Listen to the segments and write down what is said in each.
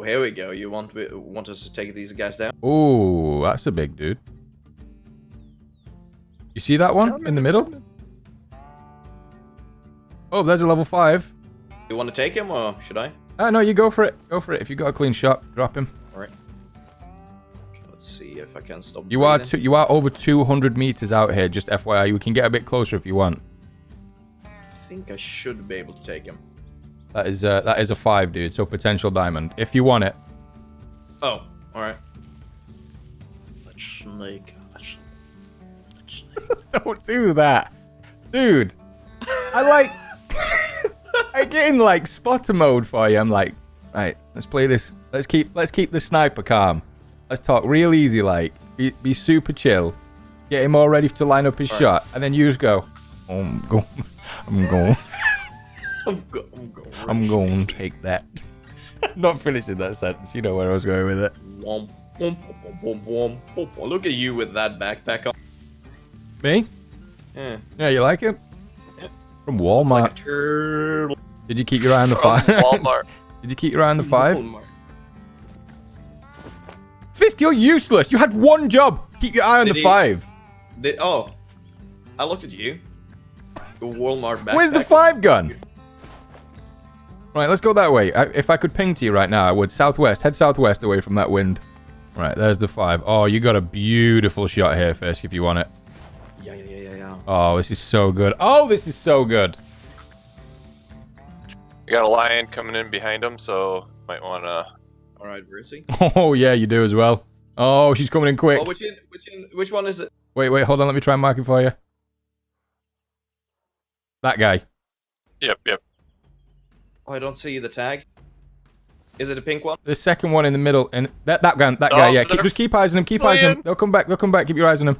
Oh, here we go. You want us to take these guys down? Oh, that's a big dude. You see that one in the middle? Oh, there's a level 5. You want to take him, or should I? No, you go for it. Go for it. If you got a clean shot, drop him. All right. Okay, let's see if I can stop. You are over 200 meters out here. Just FYI, you can get a bit closer if you want. I think I should be able to take him. That is a 5, dude. So potential diamond if you want it. Oh, all right. Let's snake. Don't do that, dude. I like. I get in like spotter mode for you. I'm like, right, let's play this. Let's keep the sniper calm. Let's talk real easy, like be super chill. Get him all ready to line up his shot, and then you just go. I'm going to take that. Not finishing that sentence. You know where I was going with it. Look at you with that backpack on. Me? Yeah. Yeah, you like it? Yeah. From Walmart. Like a turtle. Did you keep your eye on the 5? Walmart. Did you keep your eye on the 5? Walmart. Fisk, you're useless. You had one job. Keep your eye on the 5. Oh, I looked at you. The Walmart backpack. Where's the 5 gun? Right, let's go that way. If I could ping to you right now, I would. Southwest. Head southwest away from that wind. Right, there's the 5. Oh, you got a beautiful shot here, Fisk, if you want it. Yeah. Oh, this is so good. Oh, this is so good. We got a lion coming in behind him, so might want to... All right, where is he? Oh, yeah, you do as well. Oh, she's coming in quick. Oh, which one is it? Wait, hold on. Let me try and mark it for you. That guy. Yep. Oh, I don't see the tag. Is it a pink one? The second one in the middle, and that guy, yeah. Just keep eyes on him. Keep eyes on him. They'll come back. Keep your eyes on him.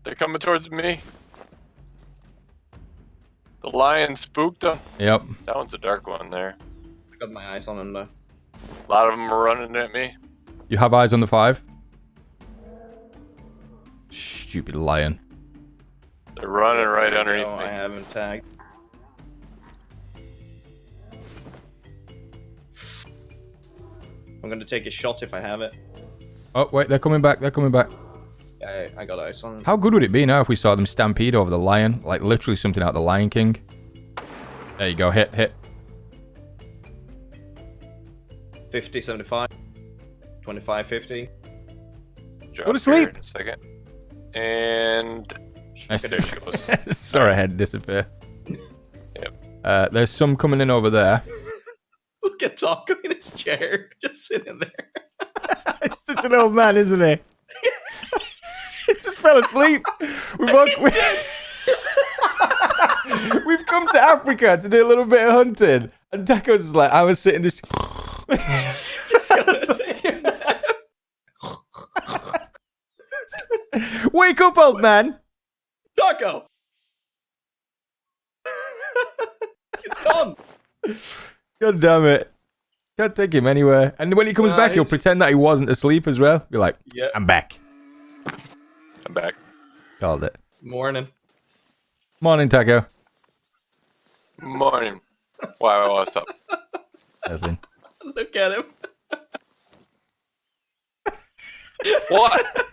They're coming towards me. The lion spooked them. Yep. That one's a dark one there. I got my eyes on him though. A lot of them are running at me. You have eyes on the 5? Stupid lion. They're running right underneath No, me. I haven't tagged. I'm gonna take a shot if I have it. Oh, wait, they're coming back. Yeah, I got eyes on him. How good would it be now if we saw them stampede over the lion? Like literally something out of the Lion King. There you go, hit. 50, 75, 25, 50. Drop Go to here sleep. in a second. And... I there she goes. Sorry, I had to disappear. Yep. There's some coming in over there. Look at Taco in his chair, just sitting there. He's such an old man, isn't he? He just fell asleep. We've come to Africa to do a little bit of hunting. And Taco's like, I was sitting this... Wake up, old man. Taco! He's gone! God damn it. Can't take him anywhere. And when he comes back, he'll pretend that he wasn't asleep as well. Be like, yeah. I'm back. I'm back. Called it. Morning. Morning, Taco. Morning. Why I want to stop? Nothing. Look at him. What?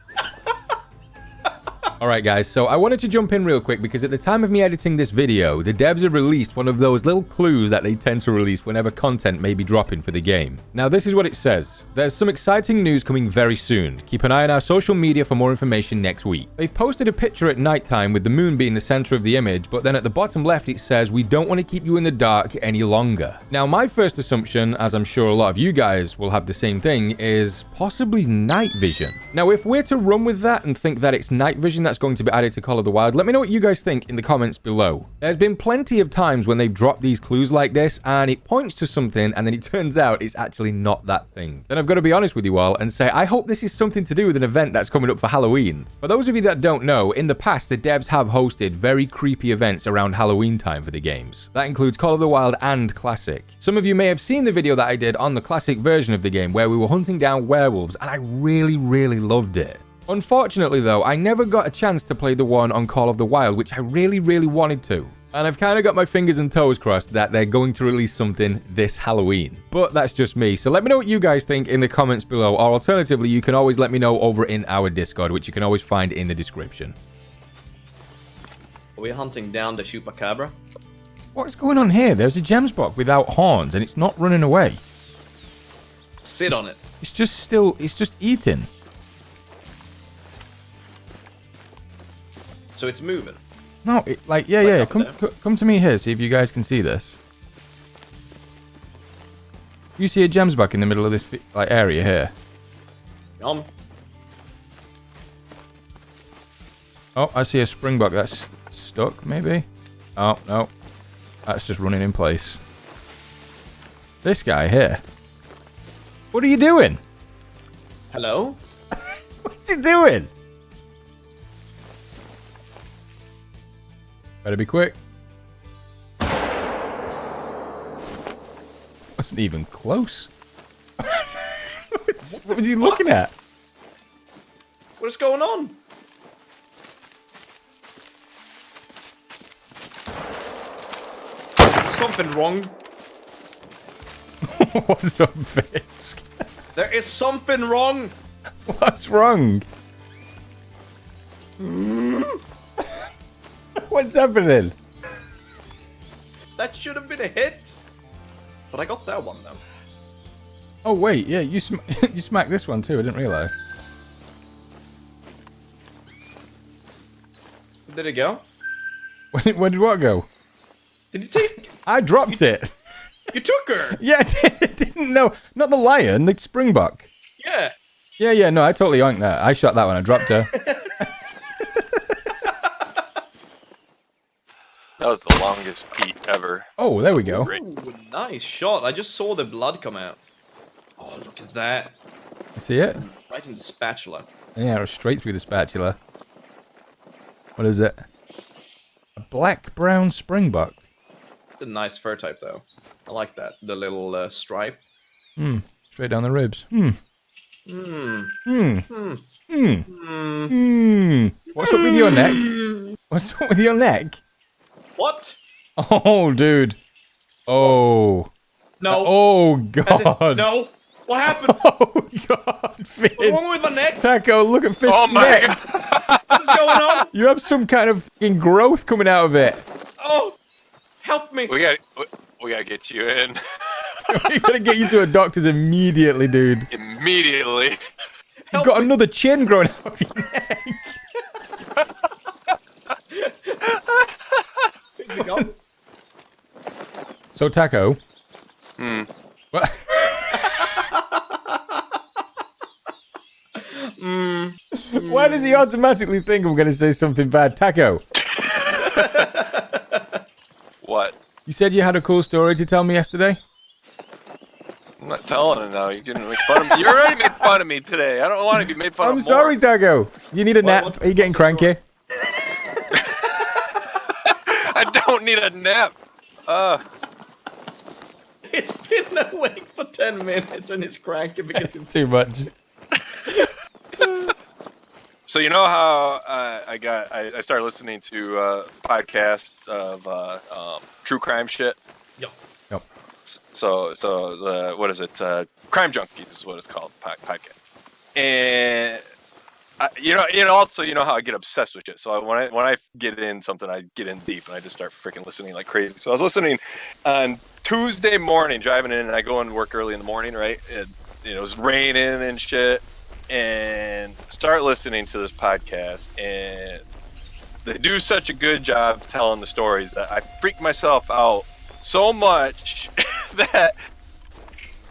Alright guys, so I wanted to jump in real quick because at the time of me editing this video, the devs have released one of those little clues that they tend to release whenever content may be dropping for the game. Now this is what it says. There's some exciting news coming very soon. Keep an eye on our social media for more information next week. They've posted a picture at nighttime with the moon being the center of the image, but then at the bottom left it says, we don't want to keep you in the dark any longer. Now my first assumption, as I'm sure a lot of you guys will have the same thing, is possibly night vision. Now if we're to run with that and think that it's night vision that's going to be added to Call of the Wild, let me know what you guys think in the comments below. There's been plenty of times when they've dropped these clues like this and it points to something and then it turns out it's actually not that thing. Then I've got to be honest with you all and say I hope this is something to do with an event that's coming up for Halloween. For those of you that don't know, in the past the devs have hosted very creepy events around Halloween time for the games. That includes Call of the Wild and Classic. Some of you may have seen the video that I did on the Classic version of the game where we were hunting down werewolves and I really loved it. Unfortunately though, I never got a chance to play the one on Call of the Wild, which I really wanted to. And I've kind of got my fingers and toes crossed that they're going to release something this Halloween. But that's just me. So let me know what you guys think in the comments below. Or alternatively, you can always let me know over in our Discord, which you can always find in the description. Are we hunting down the chupacabra? What's going on here? There's a gemsbok without horns and it's not running away. Sit on it. It's just still, it's just eating. So it's moving. No, yeah. Come to me here, see if you guys can see this. You see a gemsbok in the middle of this area here. Yum. Oh, I see a springbok that's stuck, maybe. Oh, no. That's just running in place. This guy here. What are you doing? Hello? What's he doing? Better be quick. Wasn't even close. What was you looking at? What is going on? Something wrong. What's up, Fisk? There is something wrong. What's wrong? What's happening? That should have been a hit. But I got that one though. Oh wait, yeah, you smacked this one too. I didn't realize. Where did it go? Where did what go? Did you take? I dropped it. You took her. Yeah, I didn't know. Not the lion, the springbok. Yeah. Yeah, no, I totally yoinked that. I shot that one. I dropped her. That was the longest beat ever. Oh, there we go. Ooh, nice shot. I just saw the blood come out. Oh, look at that. See it? Right in the spatula. Yeah, straight through the spatula. What is it? A black-brown springbok. It's a nice fur type, though. I like that. The little stripe. Straight down the ribs. What's up with your neck? What's up with your neck? What? Oh, dude. Oh. No. Oh, As in, God. no. What happened? Oh, God, Finn. What's wrong with my neck? Taco, look at Fisk's Oh my neck. God. What's going on? You have some kind of fucking growth coming out of it. Oh, help me. We gotta get you in We gotta get you to a doctor's immediately, dude. immediately. You've got another chin growing out of your neck. Is it gone? So, Taco. What? Why does he automatically think I'm going to say something bad? Taco, What? you said you had a cool story to tell me yesterday? I'm not telling it now. You're getting make fun of me. You already made fun of me today. I don't want to be made fun of I'm more. sorry, Taco. You need a nap? what- Are you getting what's the cranky? I don't need a nap. It's been awake for 10 minutes and it's cranky because It's too much. So you know how I started listening to podcasts of true crime shit. Yep. So the what is it? Crime Junkies is what it's called, podcast. And you know how I get obsessed with it. So when I get in something, I get in deep and I just start freaking listening like crazy. So I was listening on Tuesday morning, driving in, and I go and work early in the morning, right? And it was raining and shit, and start listening to this podcast, and they do such a good job telling the stories that I freak myself out so much that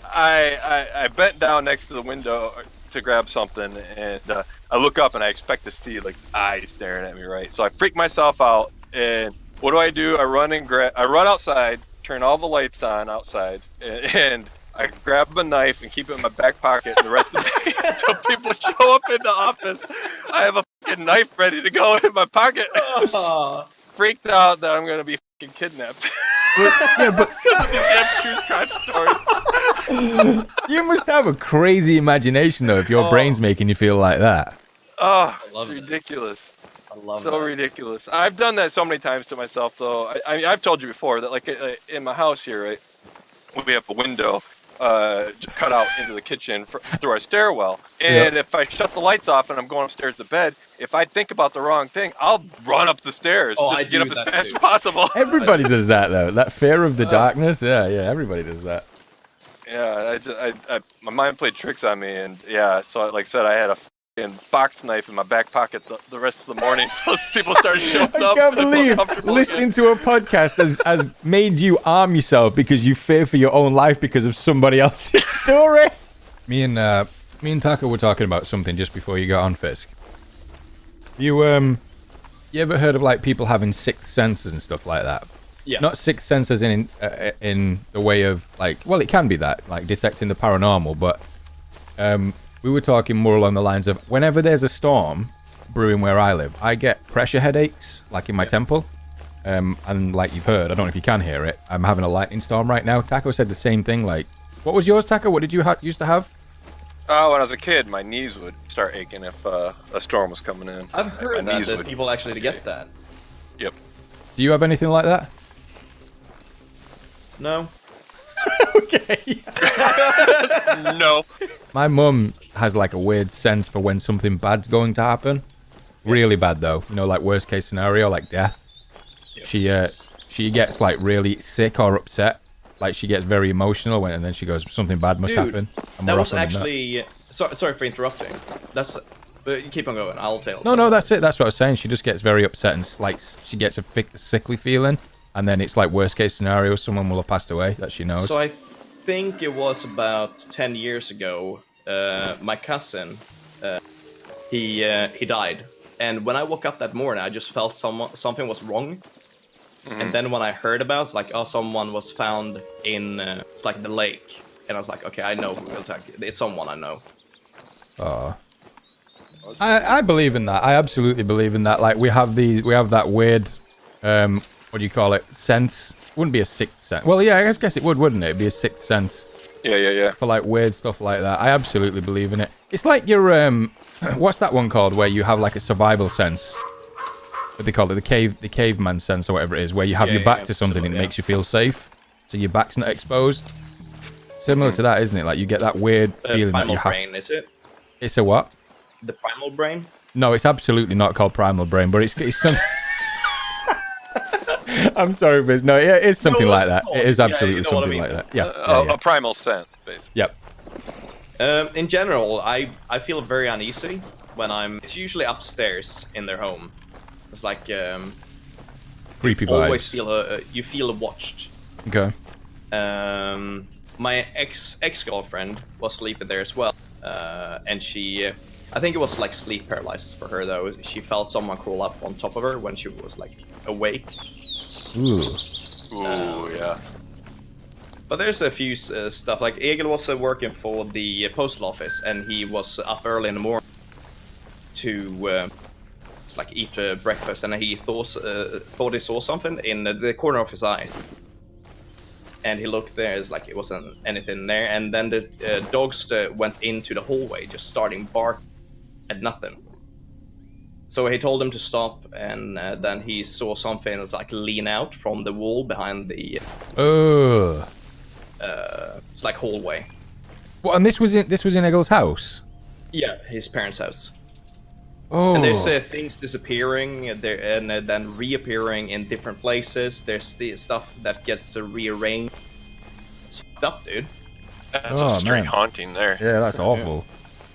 I bent down next to the window to grab something, and I look up and I expect to see like eyes staring at me, right? So I freak myself out, and what do? I run outside, turn all the lights on outside, and I grab a knife and keep it in my back pocket the rest of the day until people show up in the office. I have a fucking knife ready to go in my pocket. Freaked out that I'm gonna be fucking kidnapped. Yeah, but True crime stories. you must have a crazy imagination, though, if your brain's making you feel like that. Oh, it's love it. ridiculous. I love So that. ridiculous. I've done that so many times to myself, though. I've told you before that, like, in my house here, right, we have a window cut out into the kitchen through our stairwell. And if I shut the lights off and I'm going upstairs to bed, if I think about the wrong thing, I'll run up the stairs just to get up as fast as possible. Everybody does that, though. That fear of the darkness. Yeah, everybody does that. Yeah, my mind played tricks on me, and yeah, so like I said, I had a fucking box knife in my back pocket the rest of the morning until people started showing up. I can't believe listening to a podcast has made you arm yourself because you fear for your own life because of somebody else's story. Me and Taco were talking about something just before you got on, Fisk. You ever heard of like people having sixth senses and stuff like that? Yeah. Not sixth senses in the way of like, well, it can be that, like detecting the paranormal, but we were talking more along the lines of whenever there's a storm brewing where I live, I get pressure headaches, like in my temple. And like you've heard, I don't know if you can hear it, I'm having a lightning storm right now. Taco said the same thing. Like, what was yours, Taco? What did you used to have? When I was a kid, my knees would start aching if a storm was coming in. I've heard that people actually get that. Yep. Do you have anything like that? No. Okay. No. My mum has like a weird sense for when something bad's going to happen. Really bad though. You know, like worst case scenario, like death. Yep. She gets like really sick or upset. Like she gets very emotional and then she goes, something bad must happen. And that was actually... Sorry for interrupting. Keep on going. I'll tell. No, that's it. That's what I was saying. She just gets very upset and like she gets a sickly feeling. And then it's like worst case scenario, someone will have passed away that she knows. So I think it was about 10 years ago, my cousin, he died. And when I woke up that morning, I just felt something was wrong. Mm-hmm. And then when I heard about it, it's like, oh, someone was found in it's like the lake. And I was like, okay, I know who will attack it. It's someone I know. Oh. I believe in that. I absolutely believe in that. Like we have that weird what do you call it? Sense. Wouldn't be a sixth sense. Well, yeah, I guess it would, wouldn't it? It'd be a sixth sense. Yeah. For like weird stuff like that. I absolutely believe in it. It's like your what's that one called where you have like a survival sense? What they call it? The caveman sense or whatever it is, where you have your back to something and it makes you feel safe. So your back's not exposed. Similar to that, isn't it? Like you get that weird feeling that you have. Primal brain, is it? It's a what? The primal brain? No, it's absolutely not called primal brain, but it's something. I'm sorry, Biz. No, it is something like that. It is absolutely something like that. Yeah. A primal sense, basically. Yep. In general, I feel very uneasy when it's usually upstairs in their home. It's like creepy you always feel watched. Okay. My ex-girlfriend was sleeping there as well, and she, I think it was like sleep paralysis for her though. She felt someone crawl up on top of her when she was like awake. Ooh. Yeah. But there's a few stuff, like Egil was working for the postal office, and he was up early in the morning to eat breakfast, and he thought he saw something in the corner of his eye. And he looked there, it's like it wasn't anything there, and then the dogs went into the hallway, just starting bark at nothing. So he told him to stop, and then he saw something that's like lean out from the wall behind the it's like hallway. What? And this was in Egil's house? Yeah, his parents' house. Oh. And there's things disappearing there and then reappearing in different places. There's the stuff that gets rearranged. It's fucked up, dude. That's a straight haunting there. Yeah, that's awful.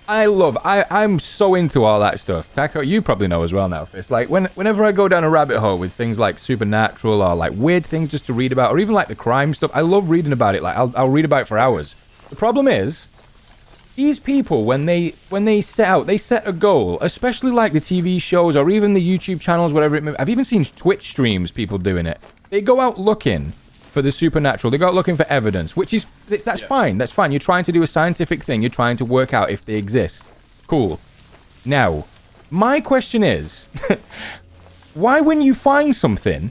I'm so into all that stuff. Taco, you probably know as well now. It's like whenever I go down a rabbit hole with things like supernatural or like weird things just to read about, or even like the crime stuff, I love reading about it. Like I'll read about it for hours. The problem is, these people when they set a goal, especially like the TV shows or even the YouTube channels, whatever it may be. I've even seen Twitch streams, people doing it. They go out looking for the supernatural. They go out looking for evidence, which is that's fine. That's fine. You're trying to do a scientific thing. You're trying to work out if they exist. Cool. Now, my question is, why when you find something,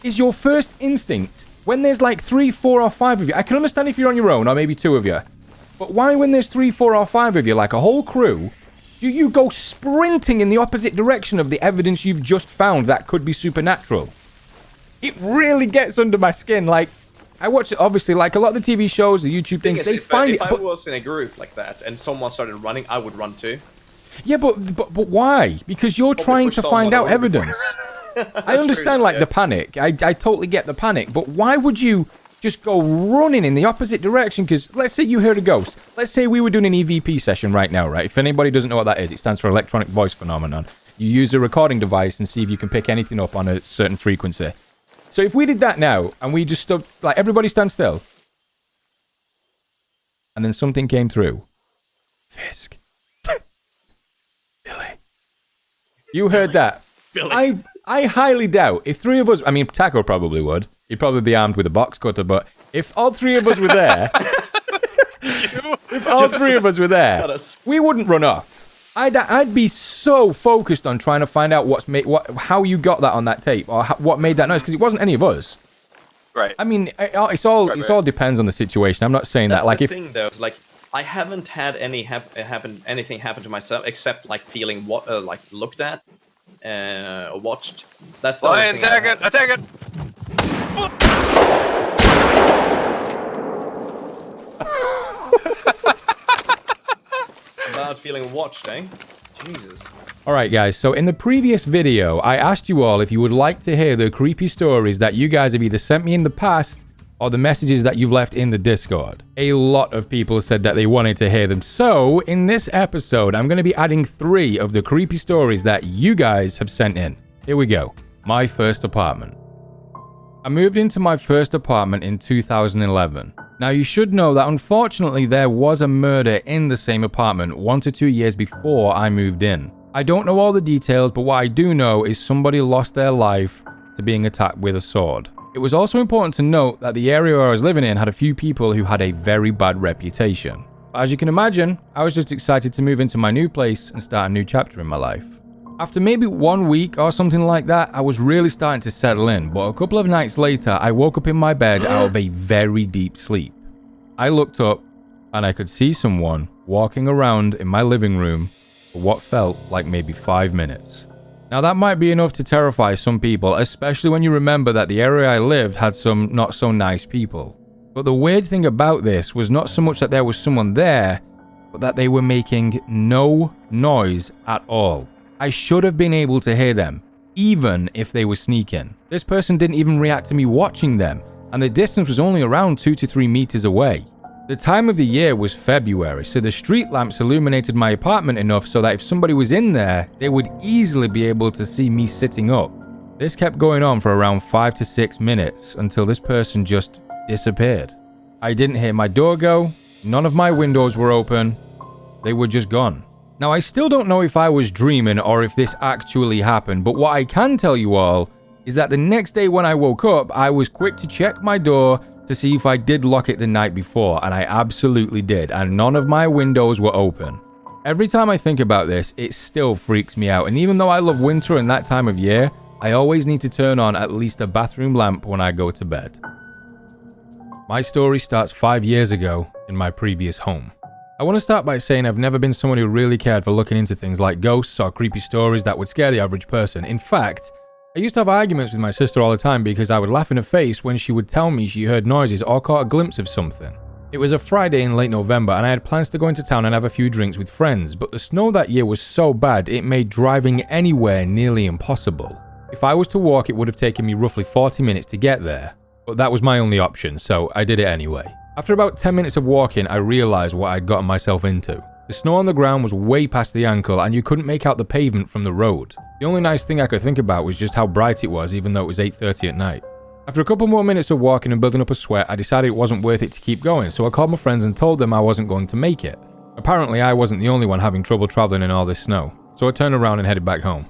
is your first instinct when there's like 3, 4, or 5 of you? I can understand if you're on your own or maybe 2 of you. But why when there's 3, 4, or 5 of you, like a whole crew, do you go sprinting in the opposite direction of the evidence you've just found that could be supernatural? It really gets under my skin. Like, I watch it, obviously, like a lot of the TV shows, the YouTube things, they find it. If I was in a group like that and someone started running, I would run too. Yeah, but why? Because you're trying to find out evidence. I understand, like, the panic. I totally get the panic. But why would you just go running in the opposite direction? Because let's say you heard a ghost. Let's say we were doing an EVP session right now, right? If anybody doesn't know what that is, it stands for electronic voice phenomenon. You use a recording device and see if you can pick anything up on a certain frequency. So if we did that now, and we just stood, like, everybody stand still. And then something came through. Fisk. Billy. You heard that. Billy. I highly doubt if three of us, I mean, Taco probably would. He'd probably be armed with a box cutter, but if all three of us were there, we wouldn't run off. I'd be so focused on trying to find out how you got that on that tape, or what made that noise, because it wasn't any of us. Right. I mean, it's all depends on the situation. I'm not saying That's that. Like, the thing, though, like, I haven't had anything happen to myself except like feeling looked at, or watched. That's the Lion, only thing attack it! About feeling watched, eh? Jesus. Alright guys, so in the previous video, I asked you all if you would like to hear the creepy stories that you guys have either sent me in the past or the messages that you've left in the Discord. A lot of people said that they wanted to hear them. So, in this episode, I'm going to be adding 3 of the creepy stories that you guys have sent in. Here we go. My first apartment. I moved into my first apartment in 2011. Now, you should know that unfortunately there was a murder in the same apartment 1 to 2 years before I moved in. I don't know all the details, but what I do know is somebody lost their life to being attacked with a sword. It was also important to note that the area where I was living in had a few people who had a very bad reputation. But as you can imagine, I was just excited to move into my new place and start a new chapter in my life. After maybe 1 week or something like that, I was really starting to settle in, but a couple of nights later, I woke up in my bed out of a very deep sleep. I looked up and I could see someone walking around in my living room for what felt like maybe 5 minutes. Now that might be enough to terrify some people, especially when you remember that the area I lived had some not so nice people. But the weird thing about this was not so much that there was someone there, but that they were making no noise at all. I should have been able to hear them, even if they were sneaking. This person didn't even react to me watching them, and the distance was only around 2 to 3 meters away. The time of the year was February, so the street lamps illuminated my apartment enough so that if somebody was in there, they would easily be able to see me sitting up. This kept going on for around 5 to 6 minutes until this person just disappeared. I didn't hear my door go, none of my windows were open, they were just gone. Now I still don't know if I was dreaming or if this actually happened, but what I can tell you all is that the next day when I woke up, I was quick to check my door to see if I did lock it the night before, and I absolutely did, and none of my windows were open. Every time I think about this, it still freaks me out, and even though I love winter and that time of year, I always need to turn on at least a bathroom lamp when I go to bed. My story starts 5 years ago in my previous home. I want to start by saying I've never been someone who really cared for looking into things like ghosts or creepy stories that would scare the average person. In fact, I used to have arguments with my sister all the time because I would laugh in her face when she would tell me she heard noises or caught a glimpse of something. It was a Friday in late November and I had plans to go into town and have a few drinks with friends, but the snow that year was so bad it made driving anywhere nearly impossible. If I was to walk, it would have taken me roughly 40 minutes to get there, but that was my only option, so I did it anyway. After about 10 minutes of walking, I realized what I'd gotten myself into. The snow on the ground was way past the ankle and you couldn't make out the pavement from the road. The only nice thing I could think about was just how bright it was, even though it was 8:30 at night. After a couple more minutes of walking and building up a sweat, I decided it wasn't worth it to keep going, so I called my friends and told them I wasn't going to make it. Apparently, I wasn't the only one having trouble traveling in all this snow, so I turned around and headed back home.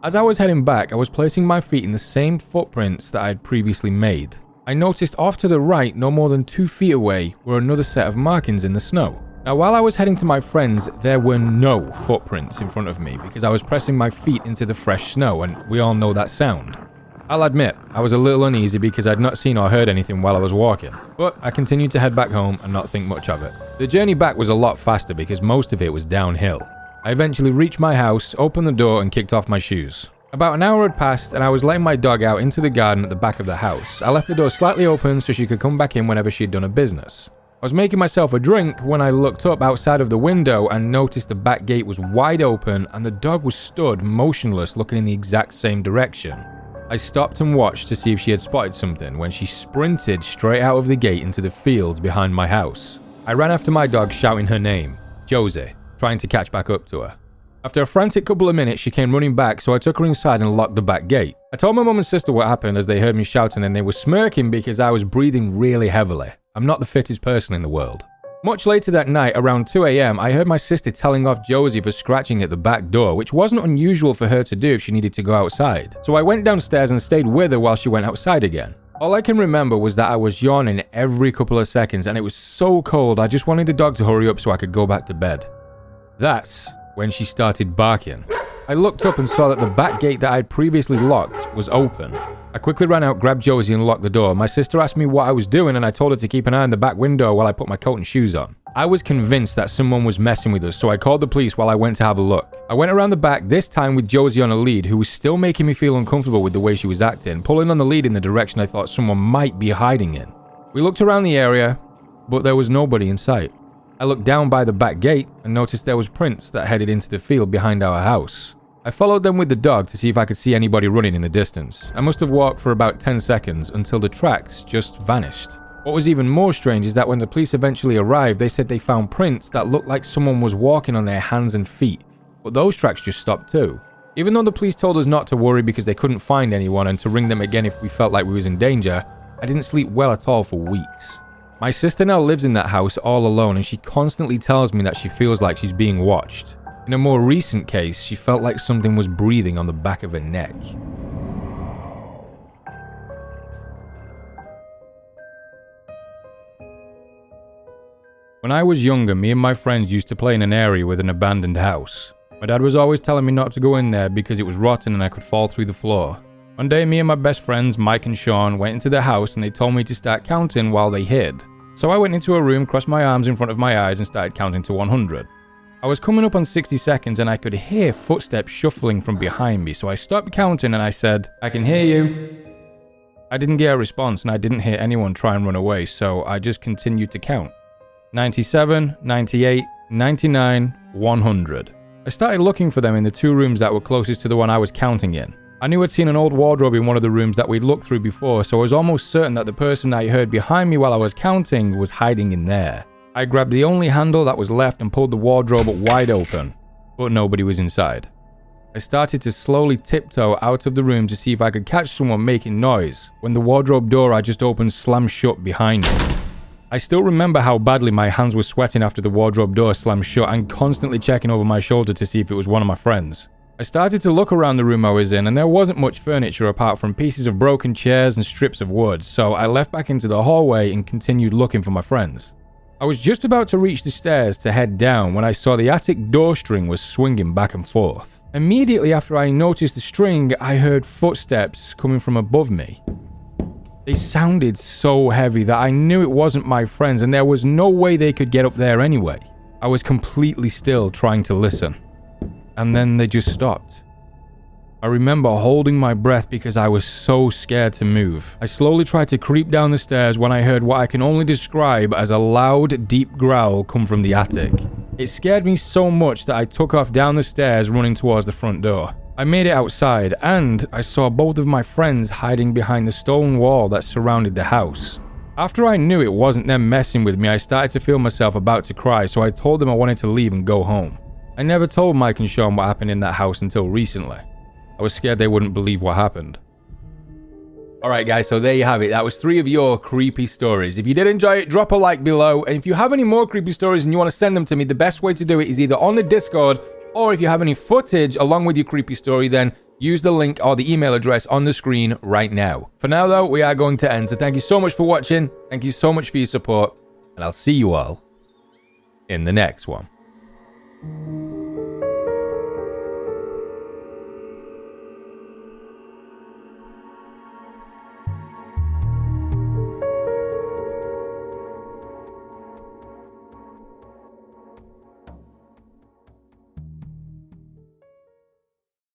As I was heading back, I was placing my feet in the same footprints that I had previously made. I noticed off to the right, no more than 2 feet away, were another set of markings in the snow. Now, while I was heading to my friends, there were no footprints in front of me because I was pressing my feet into the fresh snow, and we all know that sound. I'll admit, I was a little uneasy because I'd not seen or heard anything while I was walking, but I continued to head back home and not think much of it. The journey back was a lot faster because most of it was downhill. I eventually reached my house, opened the door, and kicked off my shoes. About an hour had passed, and I was letting my dog out into the garden at the back of the house. I left the door slightly open so she could come back in whenever she'd done her business. I was making myself a drink when I looked up outside of the window and noticed the back gate was wide open and the dog was stood motionless looking in the exact same direction. I stopped and watched to see if she had spotted something when she sprinted straight out of the gate into the fields behind my house. I ran after my dog shouting her name, Josie, trying to catch back up to her. After a frantic couple of minutes, she came running back, so I took her inside and locked the back gate. I told my mum and sister what happened as they heard me shouting and they were smirking because I was breathing really heavily. I'm not the fittest person in the world. Much later that night, around 2 a.m, I heard my sister telling off Josie for scratching at the back door, which wasn't unusual for her to do if she needed to go outside. So I went downstairs and stayed with her while she went outside again. All I can remember was that I was yawning every couple of seconds and it was so cold I just wanted the dog to hurry up so I could go back to bed. That's when she started barking. I looked up and saw that the back gate that I had previously locked was open. I quickly ran out, grabbed Josie and locked the door. My sister asked me what I was doing and I told her to keep an eye on the back window while I put my coat and shoes on. I was convinced that someone was messing with us, so I called the police while I went to have a look. I went around the back, this time with Josie on a lead, who was still making me feel uncomfortable with the way she was acting, pulling on the lead in the direction I thought someone might be hiding in. We looked around the area, but there was nobody in sight. I looked down by the back gate and noticed there was prints that headed into the field behind our house. I followed them with the dog to see if I could see anybody running in the distance. I must have walked for about 10 seconds until the tracks just vanished. What was even more strange is that when the police eventually arrived, they said they found prints that looked like someone was walking on their hands and feet, but those tracks just stopped too. Even though the police told us not to worry because they couldn't find anyone and to ring them again if we felt like we was in danger, I didn't sleep well at all for weeks. My sister now lives in that house all alone and she constantly tells me that she feels like she's being watched. In a more recent case, she felt like something was breathing on the back of her neck. When I was younger, me and my friends used to play in an area with an abandoned house. My dad was always telling me not to go in there because it was rotten and I could fall through the floor. One day, me and my best friends, Mike and Sean, went into the house and they told me to start counting while they hid. So I went into a room, crossed my arms in front of my eyes and started counting to 100. I was coming up on 60 seconds and I could hear footsteps shuffling from behind me, so I stopped counting and I said, "I can hear you." I didn't get a response and I didn't hear anyone try and run away, so I just continued to count. 97, 98, 99, 100. I started looking for them in the two rooms that were closest to the one I was counting in. I knew I'd seen an old wardrobe in one of the rooms that we'd looked through before, so I was almost certain that the person I heard behind me while I was counting was hiding in there. I grabbed the only handle that was left and pulled the wardrobe wide open, but nobody was inside. I started to slowly tiptoe out of the room to see if I could catch someone making noise, when the wardrobe door I just opened slammed shut behind me. I still remember how badly my hands were sweating after the wardrobe door slammed shut and constantly checking over my shoulder to see if it was one of my friends. I started to look around the room I was in and there wasn't much furniture apart from pieces of broken chairs and strips of wood, so I left back into the hallway and continued looking for my friends. I was just about to reach the stairs to head down when I saw the attic door string was swinging back and forth. Immediately after I noticed the string, I heard footsteps coming from above me. They sounded so heavy that I knew it wasn't my friends and there was no way they could get up there anyway. I was completely still trying to listen. And then they just stopped. I remember holding my breath because I was so scared to move. I slowly tried to creep down the stairs when I heard what I can only describe as a loud, deep growl come from the attic. It scared me so much that I took off down the stairs running towards the front door. I made it outside and I saw both of my friends hiding behind the stone wall that surrounded the house. After I knew it wasn't them messing with me, I started to feel myself about to cry, so I told them I wanted to leave and go home. I never told Mike and Sean what happened in that house until recently. I was scared they wouldn't believe what happened. Alright guys, so there you have it. That was 3 of your creepy stories. If you did enjoy it, drop a like below. And if you have any more creepy stories and you want to send them to me, the best way to do it is either on the Discord, or if you have any footage along with your creepy story, then use the link or the email address on the screen right now. For now though, we are going to end. So thank you so much for watching. Thank you so much for your support. And I'll see you all in the next one.